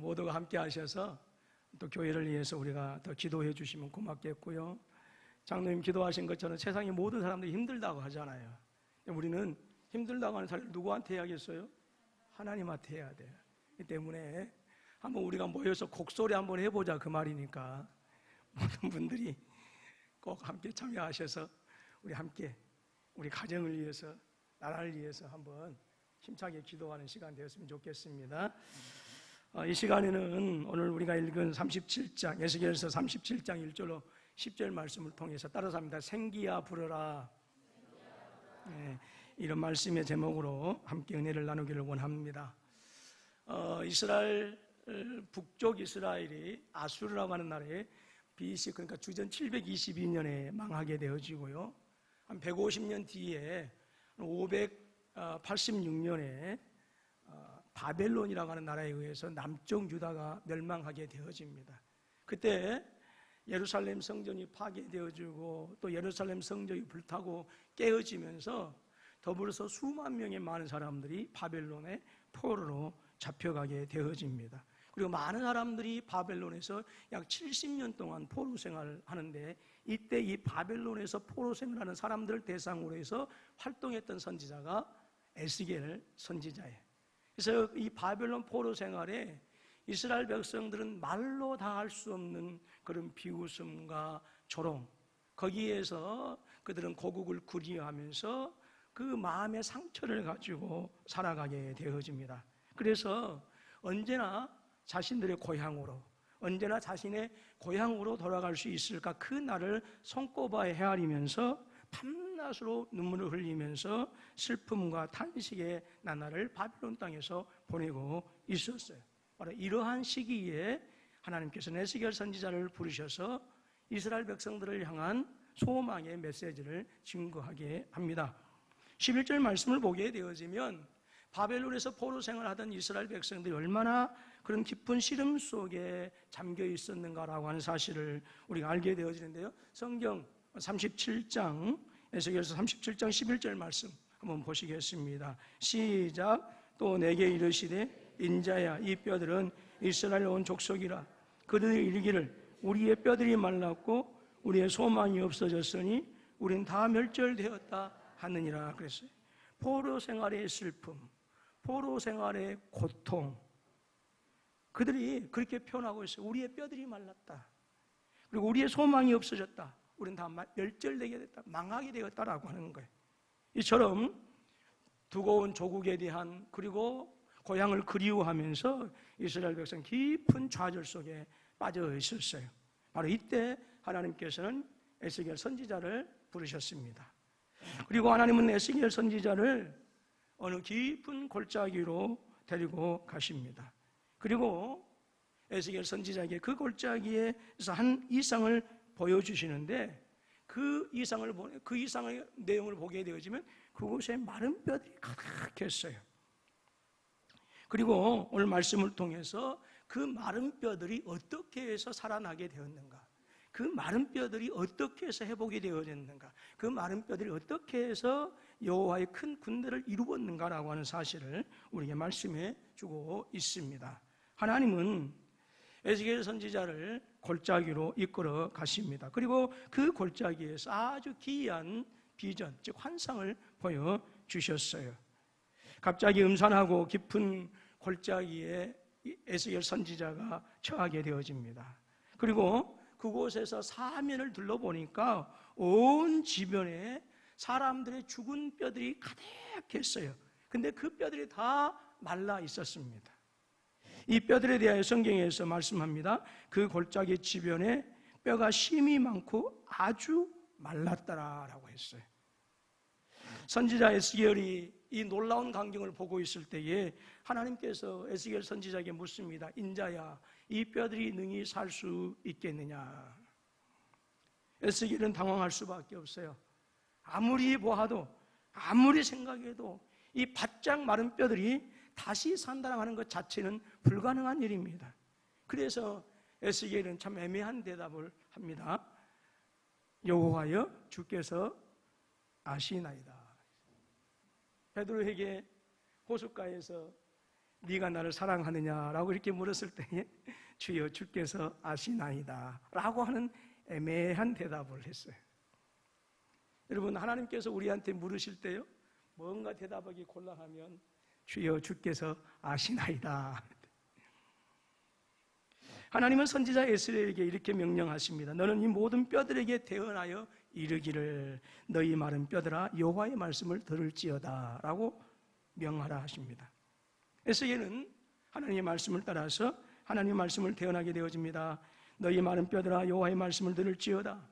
모두가 함께 하셔서 또 교회를 위해서 우리가 더 기도해 주시면 고맙겠고요. 장로님 기도하신 것처럼 세상의 모든 사람들이 힘들다고 하잖아요. 우리는 힘들다고 하는 사람을 누구한테 해야겠어요? 하나님한테 해야 돼요. 이 때문에 한번 우리가 모여서 곡소리 한번 해보자 그 말이니까 모든 분들이 꼭 함께 참여하셔서 우리 함께 우리 가정을 위해서 나라를 위해서 한번 힘차게 기도하는 시간 되었으면 좋겠습니다. 이 시간에는 오늘 우리가 읽은 37장 에스겔서 37장 1절로 10절 말씀을 통해서 따라서 합니다. 생기야 부르라. 네, 이런 말씀의 제목으로 함께 은혜를 나누기를 원합니다. 이스라엘 북쪽 이스라엘이 아수르라고 하는 나라에 BC 그러니까 주전 722년에 망하게 되어지고요. 한 150년 뒤에 586년에 바벨론이라고 하는 나라에 의해서 남쪽 유다가 멸망하게 되어집니다. 그때 예루살렘 성전이 파괴되어지고 또 예루살렘 성전이 불타고 깨어지면서 더불어서 수만 명의 많은 사람들이 바벨론의 포로로 잡혀가게 되어집니다. 그리고 많은 사람들이 바벨론에서 약 70년 동안 포로 생활을 하는데 이때 이 바벨론에서 포로 생활하는 사람들을 대상으로 해서 활동했던 선지자가 에스겔 선지자예요. 그래서 이 바벨론 포로 생활에 이스라엘 백성들은 말로 다 할 수 없는 그런 비웃음과 조롱, 거기에서 그들은 고국을 그리워하면서 그 마음의 상처를 가지고 살아가게 되어집니다. 그래서 언제나 자신들의 고향으로, 언제나 자신의 고향으로 돌아갈 수 있을까 그 날을 손꼽아 헤아리면서 밤낮으로 눈물을 흘리면서 슬픔과 탄식의 나날을 바벨론 땅에서 보내고 있었어요. 바로 이러한 시기에 하나님께서는 에스겔 선지자를 부르셔서 이스라엘 백성들을 향한 소망의 메시지를 증거하게 합니다. 11절 말씀을 보게 되어지면 바벨론에서 포로 생활하던 이스라엘 백성들이 얼마나 그런 깊은 시름 속에 잠겨 있었는가라고 하는 사실을 우리가 알게 되어지는데요. 성경 37장 에스겔서 37장 11절 말씀 한번 보시겠습니다. 시작. 또 내게 이르시되 인자야 이 뼈들은 이스라엘 온 족속이라. 그들이 이르기를 우리의 뼈들이 말랐고 우리의 소망이 없어졌으니 우린 다 멸절되었다 하느니라 그랬어요. 포로 생활의 슬픔, 포로 생활의 고통, 그들이 그렇게 표현하고 있어요. 우리의 뼈들이 말랐다. 그리고 우리의 소망이 없어졌다. 우린 다 멸절되게 됐다. 망하게 되었다라고 하는 거예요. 이처럼 두고온 조국에 대한 그리고 고향을 그리워하면서 이스라엘 백성 깊은 좌절 속에 빠져 있었어요. 바로 이때 하나님께서는 에스겔 선지자를 부르셨습니다. 그리고 하나님은 에스겔 선지자를 어느 깊은 골짜기로 데리고 가십니다. 그리고 에스겔 선지자에게 그 골짜기에서 한 이상을 보여주시는데 그 이상의 내용을 보게 되어지면 그곳에 마른 뼈들이 가득했어요. 그리고 오늘 말씀을 통해서 그 마른 뼈들이 어떻게 해서 살아나게 되었는가, 그 마른 뼈들이 어떻게 해서 회복이 되어졌는가, 그 마른 뼈들이 어떻게 해서 여호와의 큰 군대를 이루었는가라고 하는 사실을 우리에게 말씀해 주고 있습니다. 하나님은 에스겔 선지자를 골짜기로 이끌어 가십니다. 그리고 그 골짜기에서 아주 기이한 비전, 즉 환상을 보여주셨어요. 갑자기 음산하고 깊은 골짜기에 에스겔 선지자가 처하게 되어집니다. 그리고 그곳에서 사면을 둘러보니까 온 지변에 사람들의 죽은 뼈들이 가득했어요. 근데 그 뼈들이 다 말라 있었습니다. 이 뼈들에 대하여 성경에서 말씀합니다. 그 골짜기 지변에 뼈가 심이 많고 아주 말랐더라라고 했어요. 선지자 에스겔이 이 놀라운 광경을 보고 있을 때에 하나님께서 에스겔 선지자에게 묻습니다. 인자야, 이 뼈들이 능히 살 수 있겠느냐? 에스겔은 당황할 수밖에 없어요. 아무리 보아도, 아무리 생각해도 이 바짝 마른 뼈들이 다시 산다라고 하는 것 자체는 불가능한 일입니다. 그래서 에스겔은 참 애매한 대답을 합니다. 여호와여, 주께서 아시나이다. 베드로에게 호숫가에서 네가 나를 사랑하느냐라고 이렇게 물었을 때에 주여 주께서 아시나이다 라고 하는 애매한 대답을 했어요. 여러분, 하나님께서 우리한테 물으실 때요, 뭔가 대답하기 곤란하면 주여 주께서 아시나이다. 하나님은 선지자 에스겔에게 이렇게 명령하십니다. 너는 이 모든 뼈들에게 대언하여 이르기를 너희 마른 뼈들아 여호와의 말씀을 들을지어다 라고 명하라 하십니다. 에스겔은 하나님의 말씀을 따라서 하나님의 말씀을 대언하게 되어집니다. 너희 마른 뼈들아 여호와의 말씀을 들을지어다.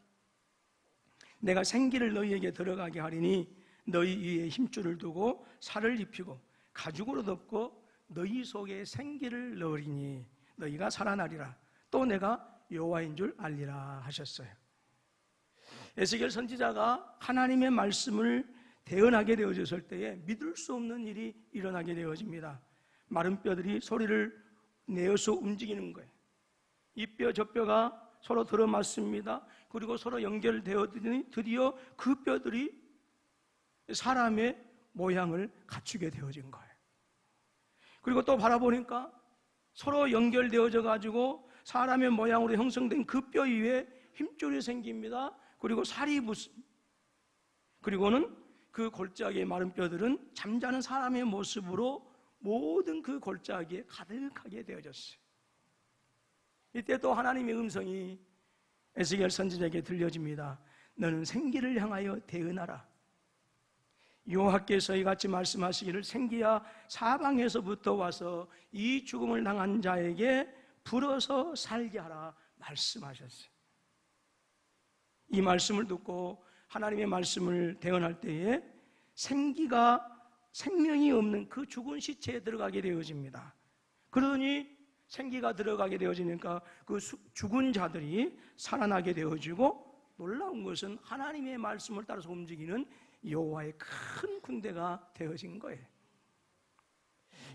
내가 생기를 너희에게 들어가게 하리니 너희 위에 힘줄을 두고 살을 입히고 가죽으로 덮고 너희 속에 생기를 넣으리니 너희가 살아나리라. 또 내가 여호와인 줄 알리라 하셨어요. 에스겔 선지자가 하나님의 말씀을 대언하게 되어졌을 때에 믿을 수 없는 일이 일어나게 되어집니다. 마른 뼈들이 소리를 내어서 움직이는 거예요. 이 뼈 저 뼈가 서로 들어맞습니다. 그리고 서로 연결되었더니 드디어 그 뼈들이 사람의 모양을 갖추게 되어진 거예요. 그리고 또 바라보니까 서로 연결되어져 가지고 사람의 모양으로 형성된 그 뼈 위에 힘줄이 생깁니다. 그리고 살이 붙습니다. 그리고는 그 골짜기의 마른 뼈들은 잠자는 사람의 모습으로 모든 그 골짜기에 가득하게 되어졌어요. 이때 또 하나님의 음성이 에스겔 선지자에게 들려집니다. 너는 생기를 향하여 대언하라. 여호와께서 이같이 말씀하시기를 생기야 사방에서부터 와서 이 죽음을 당한 자에게 불어서 살게 하라 말씀하셨어요. 이 말씀을 듣고 하나님의 말씀을 대언할 때에 생기가 생명이 없는 그 죽은 시체에 들어가게 되어집니다. 그러니 생기가 들어가게 되어지니까 그 죽은 자들이 살아나게 되어지고, 놀라운 것은 하나님의 말씀을 따라서 움직이는 여호와의 큰 군대가 되어진 거예요.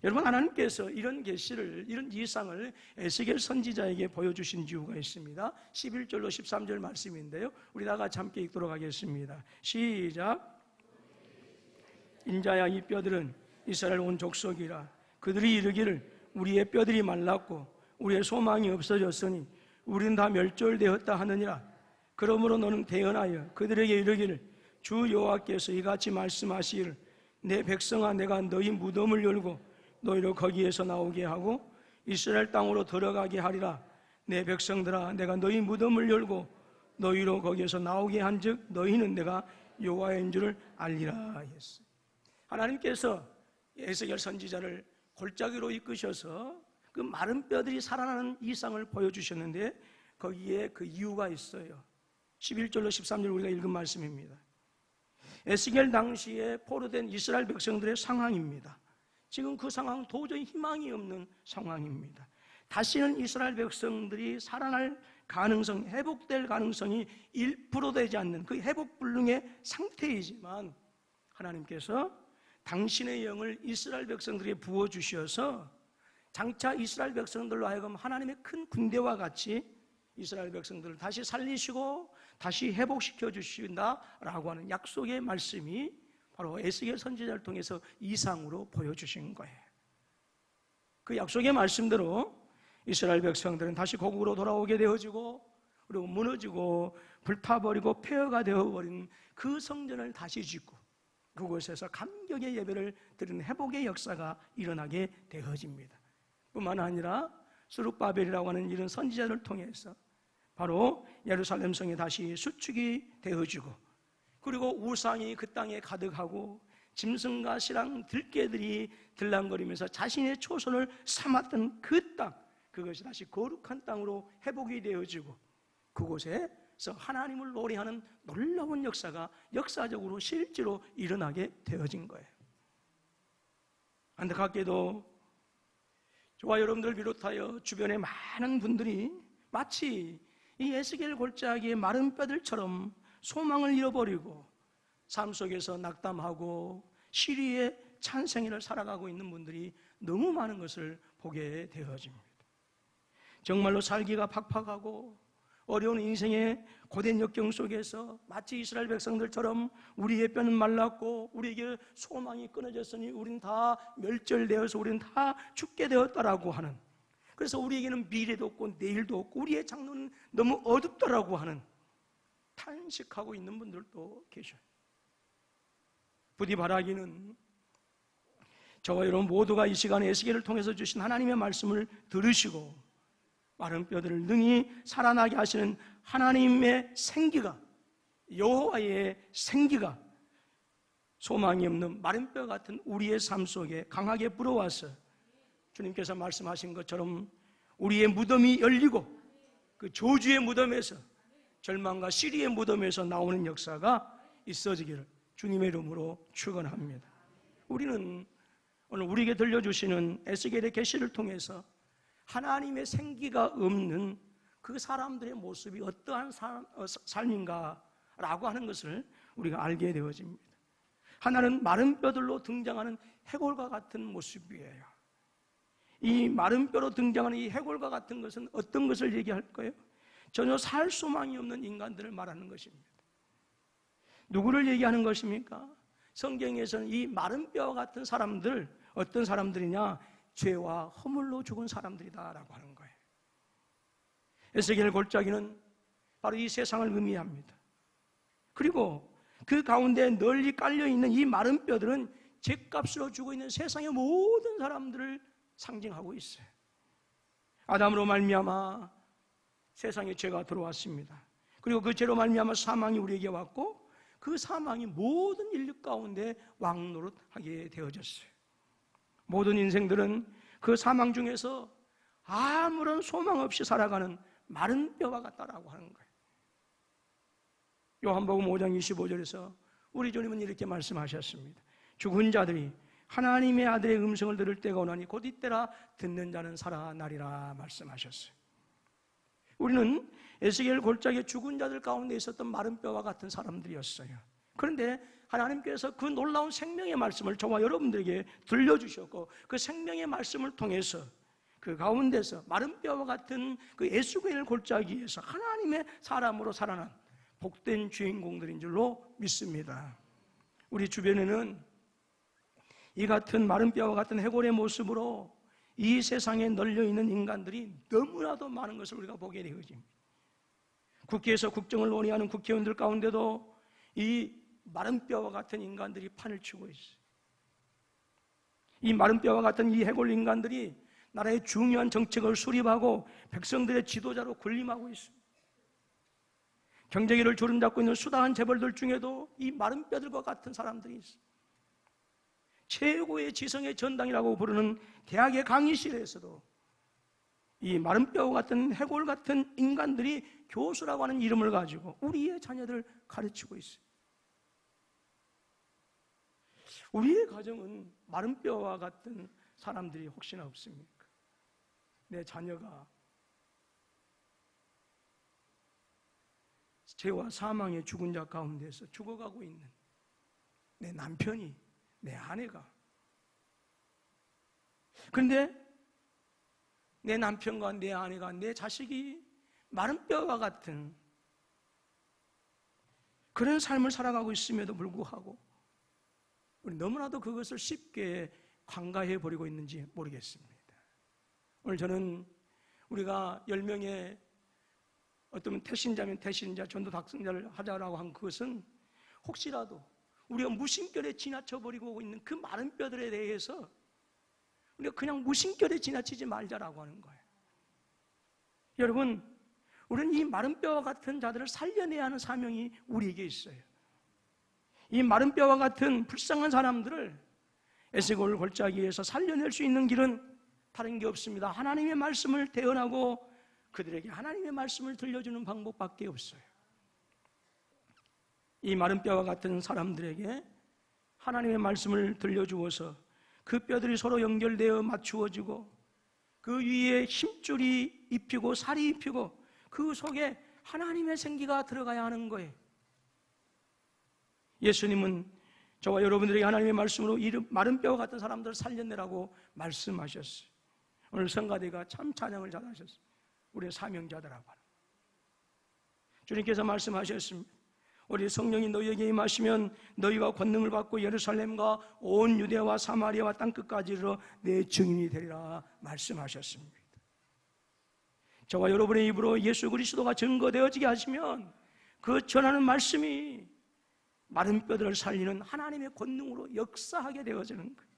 여러분, 하나님께서 이런 계시를, 이런 이상을 에스겔 선지자에게 보여주신 이유가 있습니다. 11절로 13절 말씀인데요, 우리 다 같이 함께 읽도록 하겠습니다. 시작. 인자야, 이 뼈들은 이스라엘 온 족속이라. 그들이 이르기를 우리의 뼈들이 말랐고 우리의 소망이 없어졌으니 우리는 다 멸절되었다 하느니라. 그러므로 너는 대언하여 그들에게 이르기를 주 여호와께서 이같이 말씀하시기를 내 백성아, 내가 너희 무덤을 열고 너희를 거기에서 나오게 하고 이스라엘 땅으로 들어가게 하리라. 내 백성들아, 내가 너희 무덤을 열고 너희로 거기에서 나오게 한즉 너희는 내가 여호와인 줄을 알리라 했어요. 하나님께서 에스겔 선지자를 골짜기로 이끄셔서 그 마른 뼈들이 살아나는 이상을 보여주셨는데 거기에 그 이유가 있어요. 11절로 13절 우리가 읽은 말씀입니다. 에스겔 당시에 포로된 이스라엘 백성들의 상황입니다. 지금 그 상황은 도저히 희망이 없는 상황입니다. 다시는 이스라엘 백성들이 살아날 가능성, 회복될 가능성이 1% 되지 않는 그 회복불능의 상태이지만 하나님께서 당신의 영을 이스라엘 백성들에게 부어주셔서 장차 이스라엘 백성들로 하여금 하나님의 큰 군대와 같이 이스라엘 백성들을 다시 살리시고 다시 회복시켜 주신다라고 하는 약속의 말씀이 바로 에스겔 선지자를 통해서 이상으로 보여주신 거예요. 그 약속의 말씀대로 이스라엘 백성들은 다시 고국으로 돌아오게 되어지고, 그리고 무너지고 불타버리고 폐허가 되어버린 그 성전을 다시 짓고 그곳에서 감격의 예배를 드리는 회복의 역사가 일어나게 되어집니다. 뿐만 아니라 스룹바벨이라고 하는 이런 선지자를 통해서 바로 예루살렘 성이 다시 수축이 되어지고, 그리고 우상이 그 땅에 가득하고 짐승과 실랑 들개들이 들랑거리면서 자신의 초선을 삼았던 그 땅, 그것이 다시 거룩한 땅으로 회복이 되어지고 그곳에서 하나님을 노래하는 놀라운 역사가 역사적으로 실제로 일어나게 되어진 거예요. 안타깝게도 저와 여러분들 비롯하여 주변의 많은 분들이 마치 이 에스겔 골짜기의 마른 뼈들처럼 소망을 잃어버리고 삶 속에서 낙담하고 시리의 찬생애를 살아가고 있는 분들이 너무 많은 것을 보게 되어집니다. 정말로 살기가 팍팍하고 어려운 인생의 고된 역경 속에서 마치 이스라엘 백성들처럼 우리의 뼈는 말랐고 우리에게 소망이 끊어졌으니 우리는 다 멸절되어서 우리는 다 죽게 되었다라고 하는, 그래서 우리에게는 미래도 없고 내일도 없고 우리의 장로는 너무 어둡다라고 하는 탄식하고 있는 분들도 계셔요. 부디 바라기는 저와 여러분 모두가 이 시간에 에스겔을 통해서 주신 하나님의 말씀을 들으시고 마른 뼈들을 능히 살아나게 하시는 하나님의 생기가, 여호와의 생기가 소망이 없는 마른 뼈 같은 우리의 삶 속에 강하게 불어와서 주님께서 말씀하신 것처럼 우리의 무덤이 열리고 그 저주의 무덤에서, 절망과 시리의 무덤에서 나오는 역사가 있어지기를 주님의 이름으로 축원합니다. 우리는 오늘 우리에게 들려주시는 에스겔의 계시를 통해서 하나님의 생기가 없는 그 사람들의 모습이 어떠한 삶인가라고 하는 것을 우리가 알게 되어집니다. 하나는 마른 뼈들로 등장하는 해골과 같은 모습이에요. 이 마른 뼈로 등장하는 이 해골과 같은 것은 어떤 것을 얘기할까요? 전혀 살 소망이 없는 인간들을 말하는 것입니다. 누구를 얘기하는 것입니까? 성경에서는 이 마른 뼈와 같은 사람들, 어떤 사람들이냐? 죄와 허물로 죽은 사람들이다라고 하는 거예요. 에스겔 골짜기는 바로 이 세상을 의미합니다. 그리고 그 가운데 널리 깔려있는 이 마른 뼈들은 죗값으로 죽어 있는 세상의 모든 사람들을 상징하고 있어요. 아담으로 말미암아 세상에 죄가 들어왔습니다. 그리고 그 죄로 말미암아 사망이 우리에게 왔고 그 사망이 모든 인류 가운데 왕노릇하게 되어졌어요. 모든 인생들은 그 사망 중에서 아무런 소망 없이 살아가는 마른 뼈와 같다라고 하는 거예요. 요한복음 5장 25절에서 우리 주님은 이렇게 말씀하셨습니다. 죽은 자들이 하나님의 아들의 음성을 들을 때가 오나니 곧 이때라 듣는 자는 살아나리라 말씀하셨어요. 우리는 에스겔 골짜기에 죽은 자들 가운데 있었던 마른 뼈와 같은 사람들이었어요. 그런데 하나님께서 그 놀라운 생명의 말씀을 저와 여러분들에게 들려주셨고 그 생명의 말씀을 통해서 그 가운데서 마른 뼈와 같은 그 에스겔 골짜기에서 하나님의 사람으로 살아난 복된 주인공들인 줄로 믿습니다. 우리 주변에는 이 같은 마른 뼈와 같은 해골의 모습으로 이 세상에 널려있는 인간들이 너무나도 많은 것을 우리가 보게 되어집니다. 국회에서 국정을 논의하는 국회의원들 가운데도 이 마른 뼈와 같은 인간들이 판을 치고 있어요. 이 마른 뼈와 같은 이 해골 인간들이 나라의 중요한 정책을 수립하고 백성들의 지도자로 군림하고 있습니다. 경제기를 주름잡고 있는 수다한 재벌들 중에도 이 마른 뼈들과 같은 사람들이 있어요. 최고의 지성의 전당이라고 부르는 대학의 강의실에서도 이 마른 뼈와 같은 해골 같은 인간들이 교수라고 하는 이름을 가지고 우리의 자녀들을 가르치고 있어요. 우리의 가정은 마른 뼈와 같은 사람들이 혹시나 없습니까? 내 자녀가 죄와 사망의 죽은 자 가운데서 죽어가고 있는 내 남편이, 내 아내가, 그런데 내 남편과 내 아내가, 내 자식이 마른 뼈와 같은 그런 삶을 살아가고 있음에도 불구하고 우리 너무나도 그것을 쉽게 관가해 버리고 있는지 모르겠습니다. 오늘 저는 우리가 10명의 어떤 태신자면 태신자, 전도 dak성자를 하자라고 한 그것은 혹시라도 우리가 무심결에 지나쳐버리고 있는 그 마른 뼈들에 대해서 우리가 그냥 무심결에 지나치지 말자라고 하는 거예요. 여러분, 우리는 이 마른 뼈와 같은 자들을 살려내야 하는 사명이 우리에게 있어요. 이 마른 뼈와 같은 불쌍한 사람들을 에스겔 골짜기에서 살려낼 수 있는 길은 다른 게 없습니다. 하나님의 말씀을 대언하고 그들에게 하나님의 말씀을 들려주는 방법밖에 없어요. 이 마른 뼈와 같은 사람들에게 하나님의 말씀을 들려주어서 그 뼈들이 서로 연결되어 맞추어지고 그 위에 힘줄이 입히고 살이 입히고 그 속에 하나님의 생기가 들어가야 하는 거예요. 예수님은 저와 여러분들에게 하나님의 말씀으로 마른 뼈와 같은 사람들을 살려내라고 말씀하셨어요. 오늘 성가대가 참 찬양을 잘하셨어요. 우리의 사명자들하고. 주님께서 말씀하셨습니다. 우리 성령이 너희에게 임하시면 너희가 권능을 받고 예루살렘과 온 유대와 사마리아와 땅끝까지 이르러 내 증인이 되리라 말씀하셨습니다. 저와 여러분의 입으로 예수 그리스도가 증거되어지게 하시면 그 전하는 말씀이 마른 뼈들을 살리는 하나님의 권능으로 역사하게 되어지는 거예요.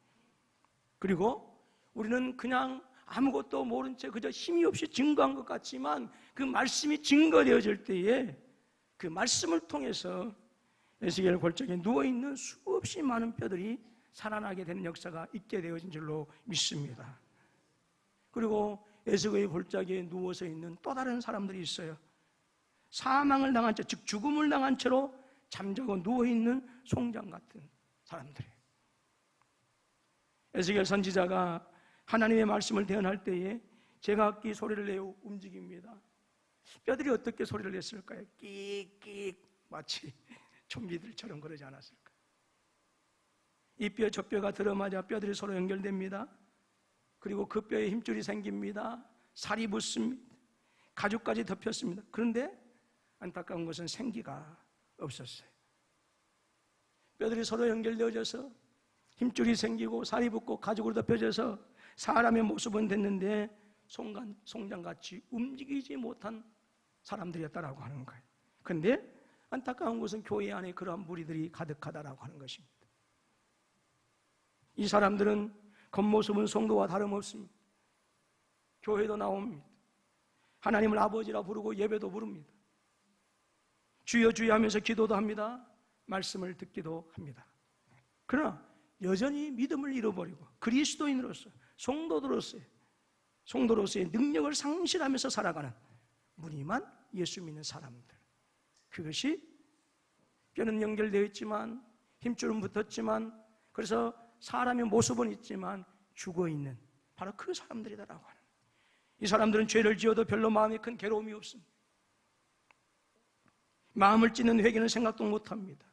그리고 우리는 그냥 아무것도 모른 채 그저 힘이 없이 증거한 것 같지만 그 말씀이 증거되어질 때에 그 말씀을 통해서 에스겔 골짜기에 누워있는 수없이 많은 뼈들이 살아나게 되는 역사가 있게 되어진 줄로 믿습니다. 그리고 에스겔 골짜기에 누워서 있는 또 다른 사람들이 있어요. 사망을 당한 채, 즉 죽음을 당한 채로 잠자고 누워있는 송장 같은 사람들이에요. 에스겔 선지자가 하나님의 말씀을 대언할 때에 제각기 소리를 내어 움직입니다. 뼈들이 어떻게 소리를 냈을까요? 끽끽 마치 좀비들처럼 그러지 않았을까? 이 뼈 저 뼈가 들어맞아 뼈들이 서로 연결됩니다. 그리고 그 뼈에 힘줄이 생깁니다. 살이 붙습니다. 가죽까지 덮였습니다. 그런데 안타까운 것은 생기가 없었어요. 뼈들이 서로 연결되어져서 힘줄이 생기고 살이 붙고 가죽으로 덮여져서 사람의 모습은 됐는데 송장같이 움직이지 못한 사람들이었다라고 하는 거예요. 그런데 안타까운 것은 교회 안에 그러한 무리들이 가득하다라고 하는 것입니다. 이 사람들은 겉모습은 성도와 다름없습니다. 교회도 나옵니다. 하나님을 아버지라 부르고 예배도 부릅니다. 주여 주여 하면서 기도도 합니다. 말씀을 듣기도 합니다. 그러나 여전히 믿음을 잃어버리고 그리스도인으로서 성도로서의 능력을 상실하면서 살아가는 무늬만 예수 믿는 사람들, 그것이 뼈는 연결되어 있지만 힘줄은 붙었지만 그래서 사람의 모습은 있지만 죽어있는 바로 그 사람들이다라고 하는, 이 사람들은 죄를 지어도 별로 마음에 큰 괴로움이 없습니다. 마음을 찢는 회개는 생각도 못합니다.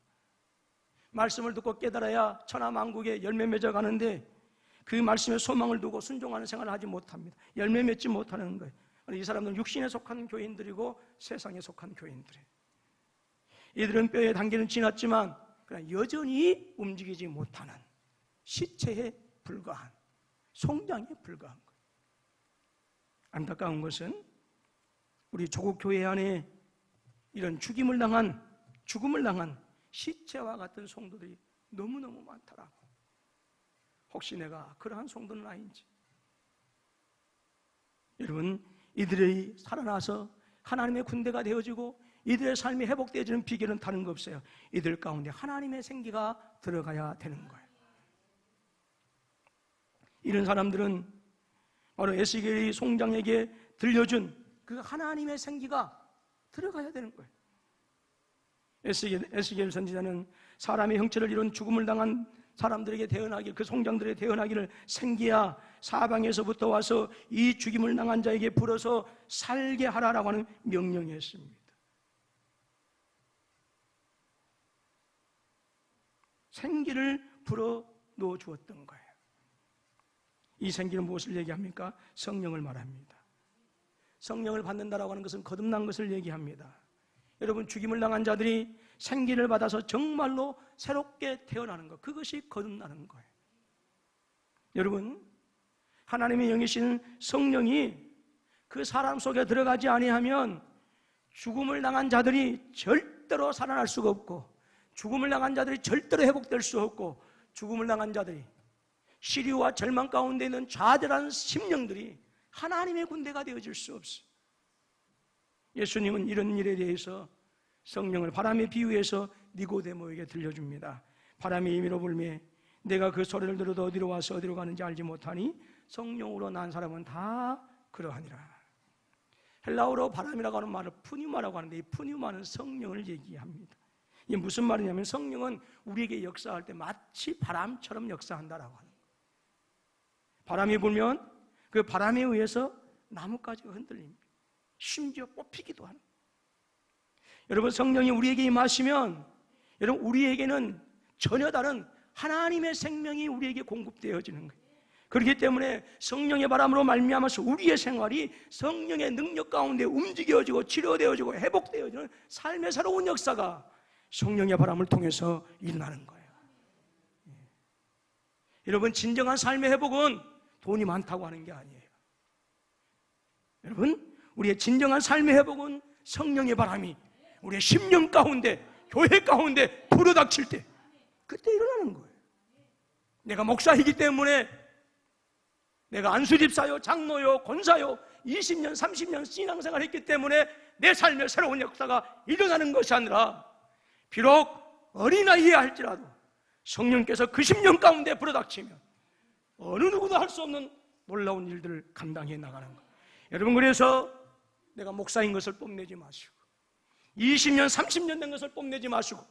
말씀을 듣고 깨달아야 천하만국에 열매 맺어가는데 그 말씀에 소망을 두고 순종하는 생활을 하지 못합니다. 열매 맺지 못하는 거예요. 이 사람들은 육신에 속한 교인들이고 세상에 속한 교인들이에요. 이들은 뼈의 단계는 지났지만 그러나 여전히 움직이지 못하는 시체에 불과한, 송장에 불과한 거예요. 안타까운 것은 우리 조국 교회 안에 이런 죽음을 당한 시체와 같은 성도들이 너무너무 많더라고. 혹시 내가 그러한 성도는 아닌지. 여러분, 이들이 살아나서 하나님의 군대가 되어지고 이들의 삶이 회복되어지는 비결은 다른 거 없어요. 이들 가운데 하나님의 생기가 들어가야 되는 거예요. 이런 사람들은 바로 에스겔이 송장에게 들려준 그 하나님의 생기가 들어가야 되는 거예요. 에스겔 선지자는 사람의 형체를 이룬 죽음을 당한 사람들에게 대언하길, 그 송장들에 대언하기를 생기야 사방에서부터 와서 이 죽임을 당한 자에게 불어서 살게 하라라고 하는 명령이었습니다. 생기를 불어 넣어 주었던 거예요. 이 생기는 무엇을 얘기합니까? 성령을 말합니다. 성령을 받는다라고 하는 것은 거듭난 것을 얘기합니다. 여러분, 죽임을 당한 자들이 생기를 받아서 정말로 새롭게 태어나는 것, 그것이 거듭나는 거예요. 여러분, 하나님의 영이신 성령이 그 사람 속에 들어가지 아니하면 죽음을 당한 자들이 절대로 살아날 수가 없고, 죽음을 당한 자들이 절대로 회복될 수 없고, 죽음을 당한 자들이 시리와 절망 가운데 있는 좌절한 심령들이 하나님의 군대가 되어질 수 없어요. 예수님은 이런 일에 대해서 성령을 바람에 비유해서 니고데모에게 들려줍니다. 바람이 임의로 불매 내가 그 소리를 들어도 어디로 와서 어디로 가는지 알지 못하니 성령으로 난 사람은 다 그러하니라. 헬라어로 바람이라고 하는 말을 푸뉴마라고 하는데, 이 푸뉴마는 성령을 얘기합니다. 이게 무슨 말이냐면 성령은 우리에게 역사할 때 마치 바람처럼 역사한다라고 하는 거예요. 바람이 불면 그 바람에 의해서 나뭇가지가 흔들립니다. 심지어 뽑히기도 하는 거예요. 여러분, 성령이 우리에게 임하시면 여러분, 우리에게는 전혀 다른 하나님의 생명이 우리에게 공급되어지는 거예요. 그렇기 때문에 성령의 바람으로 말미암아서 우리의 생활이 성령의 능력 가운데 움직여지고 치료되어지고 회복되어지는 삶의 새로운 역사가 성령의 바람을 통해서 일어나는 거예요. 여러분, 진정한 삶의 회복은 돈이 많다고 하는 게 아니에요. 여러분, 우리의 진정한 삶의 회복은 성령의 바람이 우리의 심령 가운데, 교회 가운데 불어닥칠 때, 그때 일어나는 거예요. 내가 목사이기 때문에, 내가 안수집사요, 장로요, 권사요 20년, 30년 신앙생활을 했기 때문에 내 삶의 새로운 역사가 일어나는 것이 아니라, 비록 어린아이에 할지라도 성령께서 그 심령 가운데 불어닥치면 어느 누구도 할 수 없는 놀라운 일들을 감당해 나가는 거예요. 여러분, 그래서 내가 목사인 것을 뽐내지 마시고 20년, 30년 된 것을 뽐내지 마시고,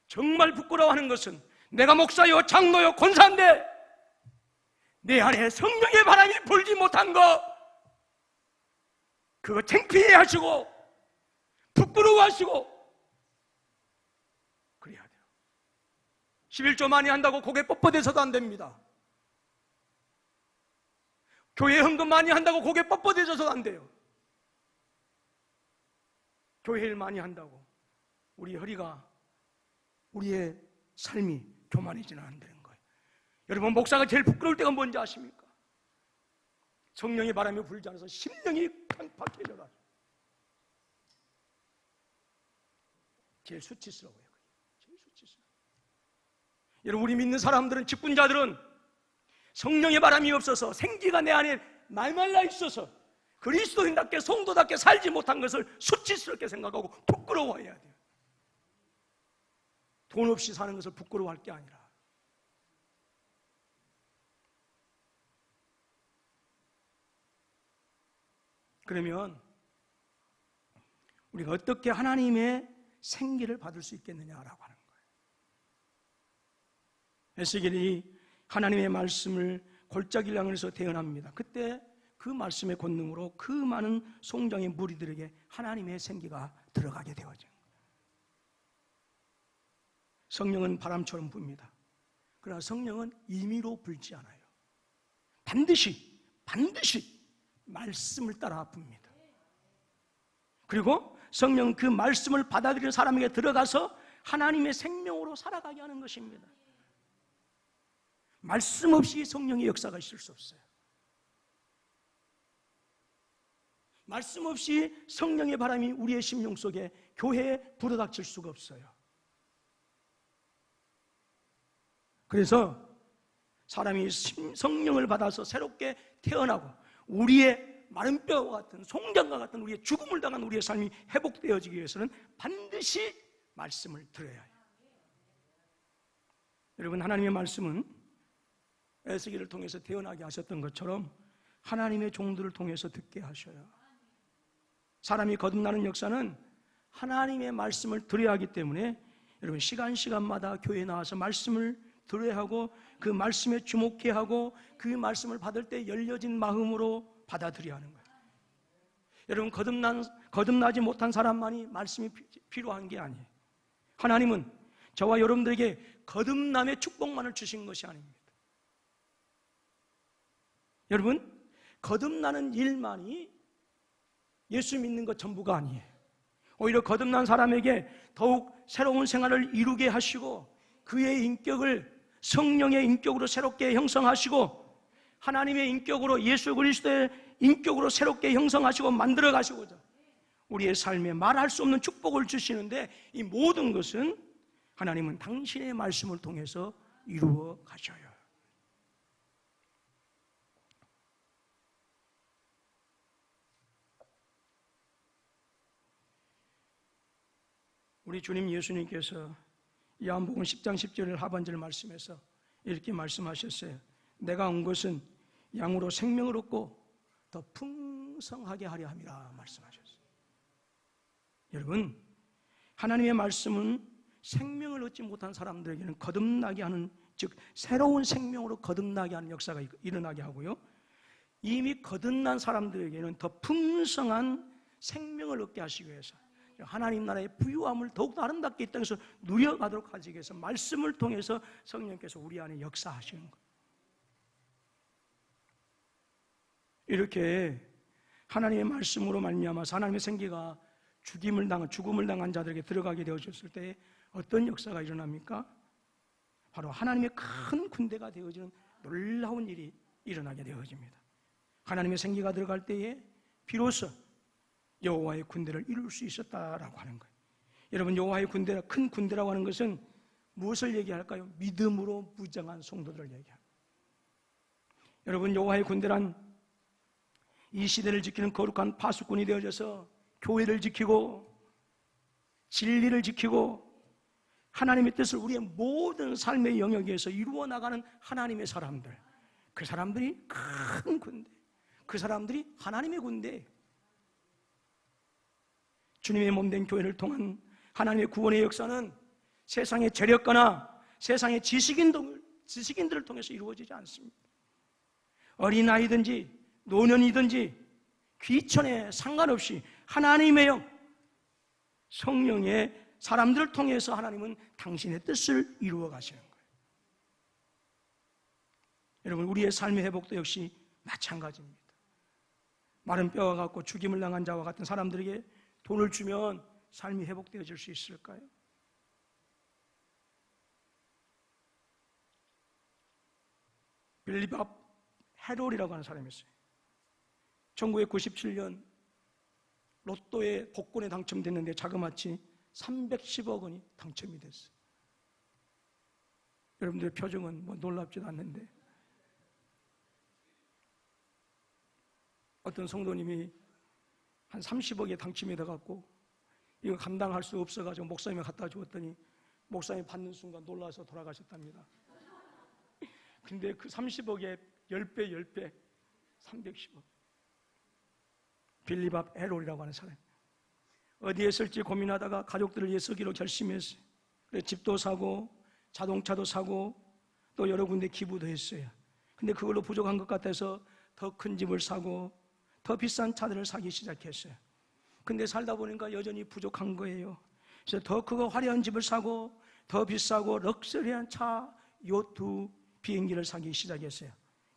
정말 부끄러워하는 것은 내가 목사요, 장로요, 권사인데 내 안에 성령의 바람이 불지 못한 거, 그거 창피해 하시고 부끄러워하시고 그래야 돼요. 11조 많이 한다고 고개 뻣뻣해서도 안 됩니다. 교회 헌금 많이 한다고 고개 뻣뻣해져서도 안 돼요. 교회 일 많이 한다고 우리 허리가, 우리의 삶이 교만해지는 안 되는 거예요. 여러분, 목사가 제일 부끄러울 때가 뭔지 아십니까? 성령의 바람이 불지 않아서 심령이 깜빡해져라. 제일 수치스러워요. 제일 수치스러워요. 여러분, 우리 믿는 사람들은, 직분자들은 성령의 바람이 없어서, 생기가 내 안에 말말라 있어서 그리스도인답게 성도답게 살지 못한 것을 수치스럽게 생각하고 부끄러워해야 돼요. 돈 없이 사는 것을 부끄러워할 게 아니라, 그러면 우리가 어떻게 하나님의 생기를 받을 수 있겠느냐라고 하는 거예요. 에스겔이 하나님의 말씀을 골짜기를 향해서 대언합니다. 그때 그 말씀의 권능으로 그 많은 송장의 무리들에게 하나님의 생기가 들어가게 되어진 거예요. 성령은 바람처럼 붑니다. 그러나 성령은 임의로 불지 않아요. 반드시 말씀을 따라 붑니다. 그리고 성령은 그 말씀을 받아들이는 사람에게 들어가서 하나님의 생명으로 살아가게 하는 것입니다. 말씀 없이 성령의 역사가 있을 수 없어요. 말씀 없이 성령의 바람이 우리의 심령 속에, 교회에 불어닥칠 수가 없어요. 그래서 사람이 성령을 받아서 새롭게 태어나고 우리의 마른 뼈와 같은, 송장과 같은 우리의 죽음을 당한 우리의 삶이 회복되어지기 위해서는 반드시 말씀을 들어야 해요. 여러분, 하나님의 말씀은 에스겔을 통해서 태어나게 하셨던 것처럼 하나님의 종들을 통해서 듣게 하셔요. 사람이 거듭나는 역사는 하나님의 말씀을 들어야 하기 때문에 여러분, 시간마다 교회에 나와서 말씀을 들어야 하고, 그 말씀에 주목해야 하고, 그 말씀을 받을 때 열려진 마음으로 받아들여야 하는 거예요. 여러분, 거듭나지 못한 사람만이 말씀이 필요한 게 아니에요. 하나님은 저와 여러분들에게 거듭남의 축복만을 주신 것이 아닙니다. 여러분, 거듭나는 일만이 예수 믿는 것 전부가 아니에요. 오히려 거듭난 사람에게 더욱 새로운 생활을 이루게 하시고, 그의 인격을 성령의 인격으로 새롭게 형성하시고, 하나님의 인격으로, 예수 그리스도의 인격으로 새롭게 형성하시고 만들어 가시고자 우리의 삶에 말할 수 없는 축복을 주시는데, 이 모든 것은 하나님은 당신의 말씀을 통해서 이루어 가셔요. 우리 주님 예수님께서 요한복음 10장 10절 하반절 말씀에서 이렇게 말씀하셨어요. 내가 온 것은 양으로 생명을 얻고 더 풍성하게 하려 함이라 말씀하셨어요. 여러분, 하나님의 말씀은 생명을 얻지 못한 사람들에게는 거듭나게 하는, 즉 새로운 생명으로 거듭나게 하는 역사가 일어나게 하고요, 이미 거듭난 사람들에게는 더 풍성한 생명을 얻게 하시기 위해서 하나님 나라의 부유함을 더욱 아름답게 이 땅에서 누려가도록 하기 위해서 말씀을 통해서 성령께서 우리 안에 역사하시는 거예요. 이렇게 하나님의 말씀으로 말미암아서 하나님의 생기가 죽음을 당한 자들에게 들어가게 되어졌을 때 어떤 역사가 일어납니까? 바로 하나님의 큰 군대가 되어지는 놀라운 일이 일어나게 되어집니다. 하나님의 생기가 들어갈 때에 비로소 여호와의 군대를 이룰 수 있었다라고 하는 거예요. 여러분, 여호와의 군대, 큰 군대라고 하는 것은 무엇을 얘기할까요? 믿음으로 무장한 성도들을 얘기합니다. 여러분, 여호와의 군대란 이 시대를 지키는 거룩한 파수꾼이 되어져서 교회를 지키고 진리를 지키고 하나님의 뜻을 우리의 모든 삶의 영역에서 이루어 나가는 하나님의 사람들, 그 사람들이 큰 군대, 그 사람들이 하나님의 군대, 주님의 몸된 교회를 통한 하나님의 구원의 역사는 세상의 재력가나 세상의 지식인들을 통해서 이루어지지 않습니다. 어린아이든지 노년이든지 귀천에 상관없이 하나님의 영, 성령의 사람들을 통해서 하나님은 당신의 뜻을 이루어 가시는 거예요. 여러분, 우리의 삶의 회복도 역시 마찬가지입니다. 마른 뼈와 같고 죽임을 당한 자와 같은 사람들에게 돈을 주면 삶이 회복되어질 수 있을까요? 빌리밥 해롤이라고 하는 사람이 있어요. 1997년 로또에 복권에 당첨됐는데 자그마치 310억 원이 당첨이 됐어요. 여러분들의 표정은 뭐 놀랍지도 않는데, 어떤 성도님이 한 30억에 당첨이 돼갖고 이거 감당할 수 없어가지고 목사님이 갖다 주었더니 목사님이 받는 순간 놀라서 돌아가셨답니다. 근데 그 30억에 10배 310억. 빌리밥 해롤이라고 하는 사람, 어디에 쓸지 고민하다가 가족들을 위해 쓰기로 결심했어요. 그래서 집도 사고 자동차도 사고 또 여러 군데 기부도 했어요. 근데 그걸로 부족한 것 같아서 더 큰 집을 사고 더 비싼 차들을 사기 시작했어요. 근데 살다 보니까 여전히 부족한 거예요. 그래서 더 크고 화려한 집을 사고 더 비싸고 럭셔리한 차, 요트, 비행기를 사기 시작했어요.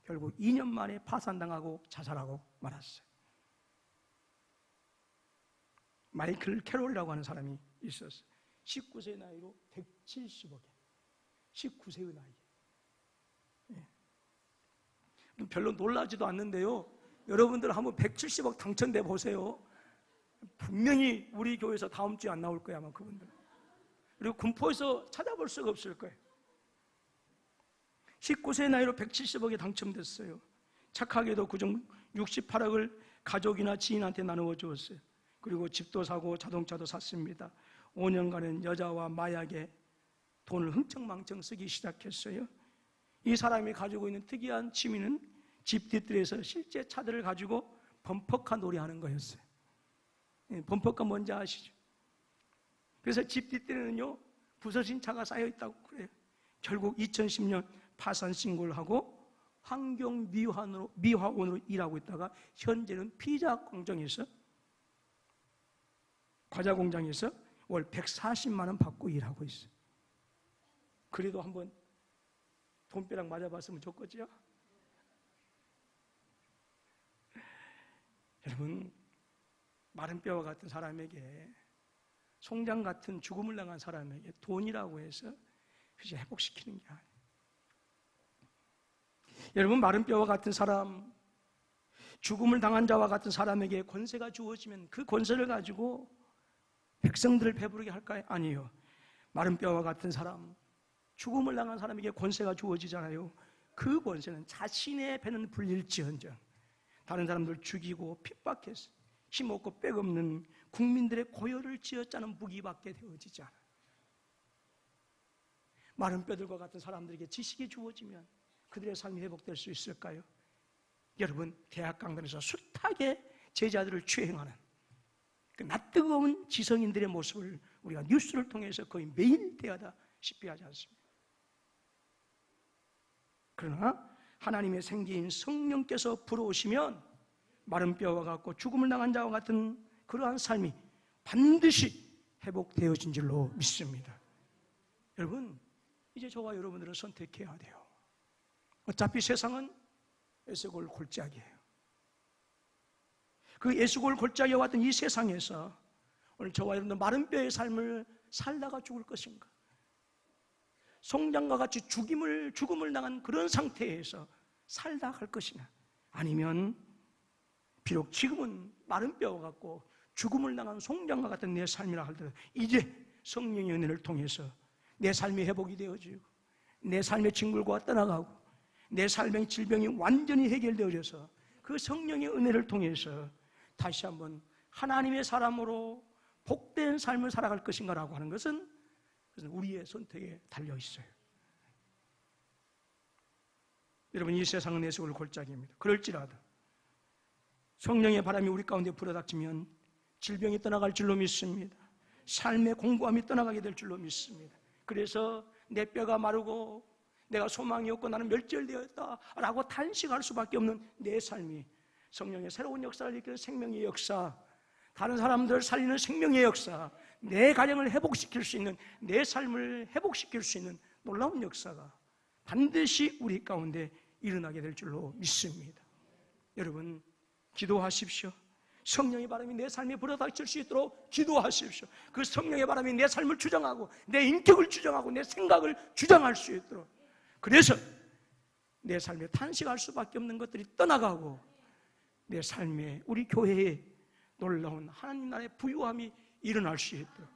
결국 2년 만에 파산당하고 자살하고 말았어요. 마이클 캐롤이라고 하는 사람이 있었어요. 19세 나이로 170억에 19세의 나이에. 별로 놀라지도 않는데요, 여러분들 한번 170억 당첨돼 보세요. 분명히 우리 교회에서 다음 주에 안 나올 거야 아마 그분들. 그리고 군포에서 찾아볼 수가 없을 거예요. 19세 나이로 170억에 당첨됐어요. 착하게도 그중 68억을 가족이나 지인한테 나누어 주었어요. 그리고 집도 사고 자동차도 샀습니다. 5년간은 여자와 마약에 돈을 흥청망청 쓰기 시작했어요. 이 사람이 가지고 있는 특이한 취미는 집 뒷뜰에서 실제 차들을 가지고 범퍼카 놀이하는 거였어요. 범퍼카 뭔지 아시죠? 그래서 집 뒷뜰에는요 부서진 차가 쌓여 있다고 그래요. 결국 2010년 파산 신고를 하고 환경미화원으로 일하고 있다가 현재는 피자 공장에서, 과자 공장에서 월 140만 원 받고 일하고 있어요. 그래도 한번 돈벼락 맞아봤으면 좋겠죠? 여러분, 마른 뼈와 같은 사람에게, 송장 같은 죽음을 당한 사람에게 돈이라고 해서 그것이 회복시키는 게 아니에요. 여러분, 마른 뼈와 같은 사람, 죽음을 당한 자와 같은 사람에게 권세가 주어지면 그 권세를 가지고 백성들을 배부르게 할까요? 아니에요. 마른 뼈와 같은 사람, 죽음을 당한 사람에게 권세가 주어지잖아요. 그 권세는 자신의 배는 불릴지언정 다른 사람들 죽이고 핍박해서 힘없고 빽없는 국민들의 고열을 쥐어짜는 무기밖에 되어지지 않아요. 마른 뼈들과 같은 사람들에게 지식이 주어지면 그들의 삶이 회복될 수 있을까요? 여러분, 대학 강단에서 숱하게 제자들을 추행하는 그 낯뜨거운 지성인들의 모습을 우리가 뉴스를 통해서 거의 매일 대하다시피 하지 않습니다. 그러나 하나님의 생기인 성령께서 불어오시면 마른 뼈와 같고 죽음을 당한 자와 같은 그러한 삶이 반드시 회복되어진 줄로 믿습니다. 여러분, 이제 저와 여러분들은 선택해야 돼요. 어차피 세상은 에스골 골짜기예요. 그 에스골 골짜기에 왔던 이 세상에서 오늘 저와 여러분들 마른 뼈의 삶을 살다가 죽을 것인가? 송장과 같이 죽음을 당한 그런 상태에서 살다 갈 것이냐? 아니면 비록 지금은 마른 뼈와 같고 죽음을 당한 송장과 같은 내 삶이라 할때도 이제 성령의 은혜를 통해서 내 삶이 회복이 되어지고 내 삶의 징벌과 떠나가고 내 삶의 질병이 완전히 해결되어져서 그 성령의 은혜를 통해서 다시 한번 하나님의 사람으로 복된 삶을 살아갈 것인가라고 하는 것은 우리의 선택에 달려 있어요. 여러분, 이 세상은 에스골 골짜기입니다. 그럴지라도 성령의 바람이 우리 가운데 불어닥치면 질병이 떠나갈 줄로 믿습니다. 삶의 공고함이 떠나가게 될 줄로 믿습니다. 그래서 내 뼈가 마르고 내가 소망이 없고 나는 멸절되었다라고 탄식할 수밖에 없는 내 삶이 성령의 새로운 역사를 일으키는 생명의 역사, 다른 사람들을 살리는 생명의 역사, 내 가정을 회복시킬 수 있는, 내 삶을 회복시킬 수 있는 놀라운 역사가 반드시 우리 가운데 일어나게 될 줄로 믿습니다. 여러분, 기도하십시오. 성령의 바람이 내 삶에 불어닥칠 수 있도록 기도하십시오. 그 성령의 바람이 내 삶을 주장하고 내 인격을 주장하고 내 생각을 주장할 수 있도록, 그래서 내 삶에 탄식할 수밖에 없는 것들이 떠나가고 내 삶에, 우리 교회에 놀라운 하나님 나라의 부유함이 일어날 수 있도록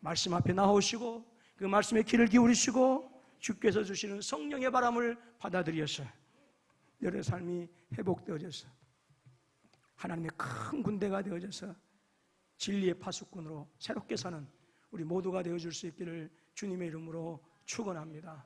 말씀 앞에 나오시고 그 말씀에 귀를 기울이시고 주께서 주시는 성령의 바람을 받아들여서 여러분의 삶이 회복되어져서 하나님의 큰 군대가 되어져서 진리의 파수꾼으로 새롭게 사는 우리 모두가 되어줄 수 있기를 주님의 이름으로 축원합니다.